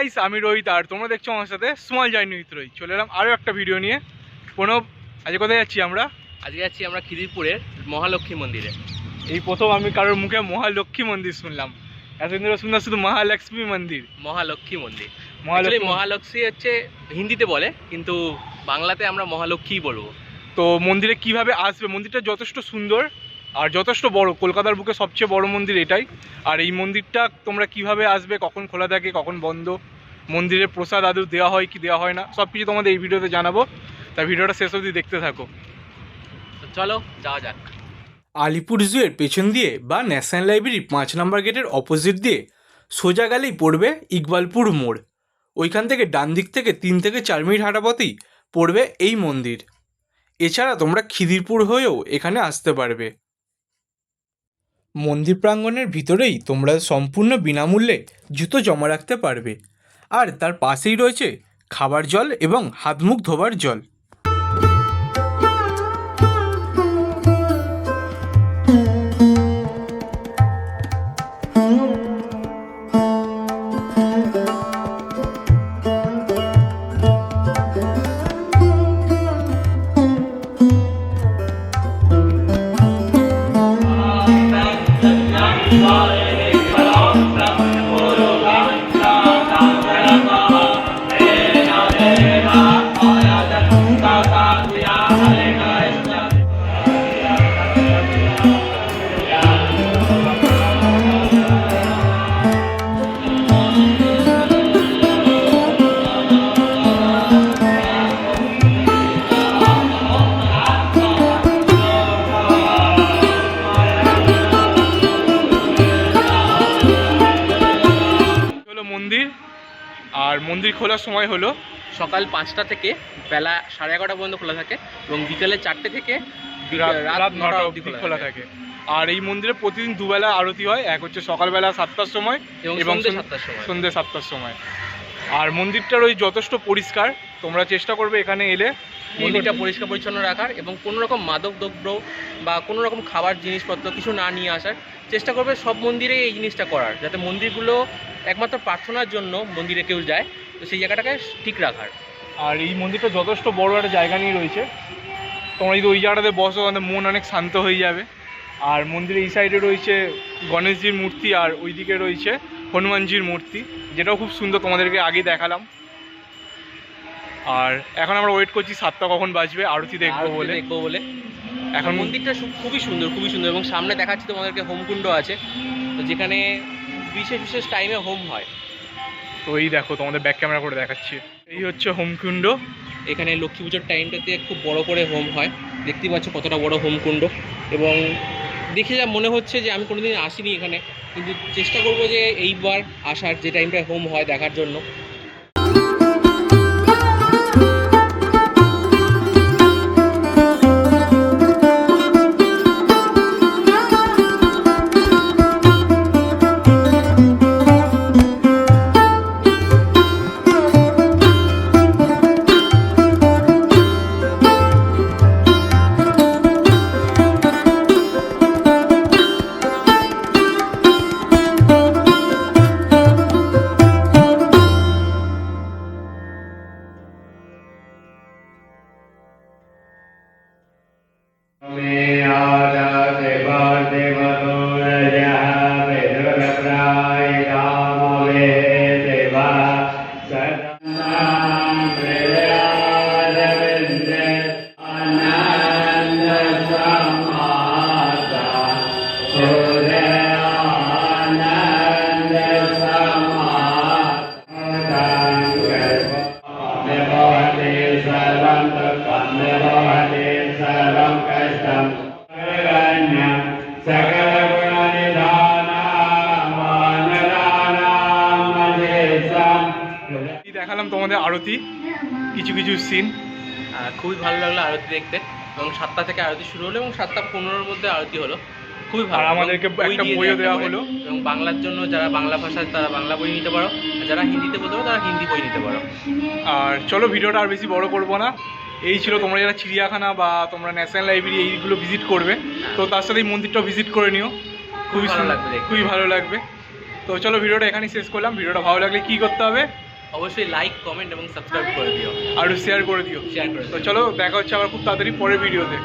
Guys, আমি রোহিত আর তোমরা দেখছো আমার সাথে স্মল জার্নি উইথ রোহিত। চলে এলাম আরও একটা ভিডিও নিয়ে। প্রণব, আজকে কোথায় যাচ্ছি আমরা? আজকে যাচ্ছি আমরা খিদিরপুরের মহালক্ষ্মী মন্দিরে। এই প্রথম আমি কারোর মুখে মহালক্ষ্মী মন্দির শুনলাম। এতদিন ধরে শুনলাম শুধু মহালক্ষ্মী মন্দির। মহালক্ষ্মী মন্দির, মহালক্ষ্মী মহালক্ষ্মী হচ্ছে হিন্দিতে বলে, কিন্তু বাংলাতে আমরা মহালক্ষ্মী বলবো। তো মন্দিরে কিভাবে আসবে? মন্দিরটা যথেষ্ট সুন্দর আর যথেষ্ট বড়, কলকাতার বুকে সবচেয়ে বড় মন্দির এটাই। আর এই মন্দিরটা তোমরা কিভাবে আসবে, কখন খোলা থাকে কখন বন্ধ, মন্দিরের প্রসাদ আদৌ দেওয়া হয় কি দেওয়া হয় না, সব কিছু তোমাদের এই ভিডিওতে জানাবো। তাই ভিডিওটা শেষ অবধি দেখতে থাকো। তো চলো যাওয়া যাক। আলিপুর জুয়ের পেছন দিয়ে বা ন্যাশনাল লাইব্রেরির 5 নম্বর গেটের অপোজিট দিয়ে সোজা গেলেই পড়বে ইকবালপুর মোড়। ওইখান থেকে ডান দিক থেকে 3 থেকে 4 মিনিট হাঁটা পথেই পড়বে এই মন্দির। এছাড়া তোমরা খিদিরপুর হয়েও এখানে আসতে পারবে। মন্দির প্রাঙ্গণের ভিতরেই তোমরা সম্পূর্ণ বিনামূল্যে জুতো জমা রাখতে পারবে। আর তার পাশেই রয়েছে খাবার জল এবং হাত মুখ ধোবার জল। মন্দির আর মন্দির খোলার সময় হলো সকাল 5টা থেকে বেলা 11:30 পর্যন্ত খোলা থাকে এবং বিকেলে 4টে থেকে রাত 9টা অবধি খোলা থাকে। আর এই মন্দিরে প্রতিদিন দুবেলা আরতি হয়, এক হচ্ছে সকালবেলা 7টার সময় এবং সন্ধ্যে 7টার সময়। আর মন্দিরটার ওই যথেষ্ট পরিষ্কার, তোমরা চেষ্টা করবে এখানে এলে মন্দিরটা পরিষ্কার পরিচ্ছন্ন রাখার এবং কোনো রকম মাদক দ্রব্য বা কোনো রকম খাবার জিনিসপত্র কিছু না নিয়ে আসার চেষ্টা করবে। সব মন্দিরে এই জিনিসটা করার, যাতে মন্দিরগুলো একমাত্র প্রার্থনার জন্য মন্দিরে কেউ যায়, তো সেই জায়গাটাকে ঠিক রাখার। আর এই মন্দিরটা যথেষ্ট বড় একটা জায়গা নিয়ে রয়েছে, তোমরা যদি ওই জায়গাটাতে বসো আমাদের মন অনেক শান্ত হয়ে যাবে। আর মন্দিরের এই সাইডে রয়েছে গণেশজির মূর্তি আর ওইদিকে রয়েছে হনুমানজির মূর্তি, যেটাও খুব সুন্দর, তোমাদেরকে আগে দেখালাম। আর এখন আমরা ওয়েট করছি 7টা কখন বাজবে আরতি দেখবো বলে। এখন মন্দিরটা খুবই সুন্দর এবং সামনে দেখাচ্ছি তোমাদেরকে হোমকুণ্ড আছে, তো যেখানে বিশেষ বিশেষ টাইমে হোম হয়। তো এই দেখো তোমাদের ব্যাক ক্যামেরা করে দেখাচ্ছি, এই হচ্ছে হোমকুণ্ড। এখানে লক্ষ্মী পুজোর টাইমটাতে খুব বড় করে হোম হয়, দেখতেই পাচ্ছ কতটা বড় হোমকুণ্ড। এবং দেখে যা মনে হচ্ছে যে আমি কোনোদিন আসিনি এখানে, কিন্তু চেষ্টা করবো যে এইবার আসার, যে টাইমটায় হোম হয় দেখার জন্য। দেখালাম তোমাদের আরতি, কিছু কিছু সিন খুবই ভালো লাগলো আরতি দেখতে। এবং 7টা থেকে আরতি শুরু হলো এবং 7:15-র মধ্যে আরতি হলো, খুবই ভালো। আমাদেরকে একটা বইও দেওয়া হলো। এবং বাংলার জন্য যারা বাংলা ভাষা তারা বাংলা বই নিতে পারো, আর যারা হিন্দিতে বলতে পারো তারা হিন্দি বই নিতে পারো। আর চলো ভিডিওটা আর বেশি বড় করবো না, এই ছিল তোমরা যারা চিড়িয়াখানা বা তোমরা ন্যাশনাল লাইব্রেরি এইগুলো ভিজিট করবে, তো তার সাথে এই মন্দিরটাও ভিজিট করে নিও, খুবই ভালো লাগবে, খুবই ভালো লাগবে। তো চলো ভিডিওটা এখানেই শেষ করলাম। ভিডিওটা ভালো লাগলে কী করতে হবে? অবশ্যই লাইক কমেন্ট এবং সাবস্ক্রাইব করে দিও, আর শেয়ার করে দিও। শেয়ার করে তো দিও। চলো দেখা হচ্ছে আবার খুব তাড়াতাড়ি পরের ভিডিওতে।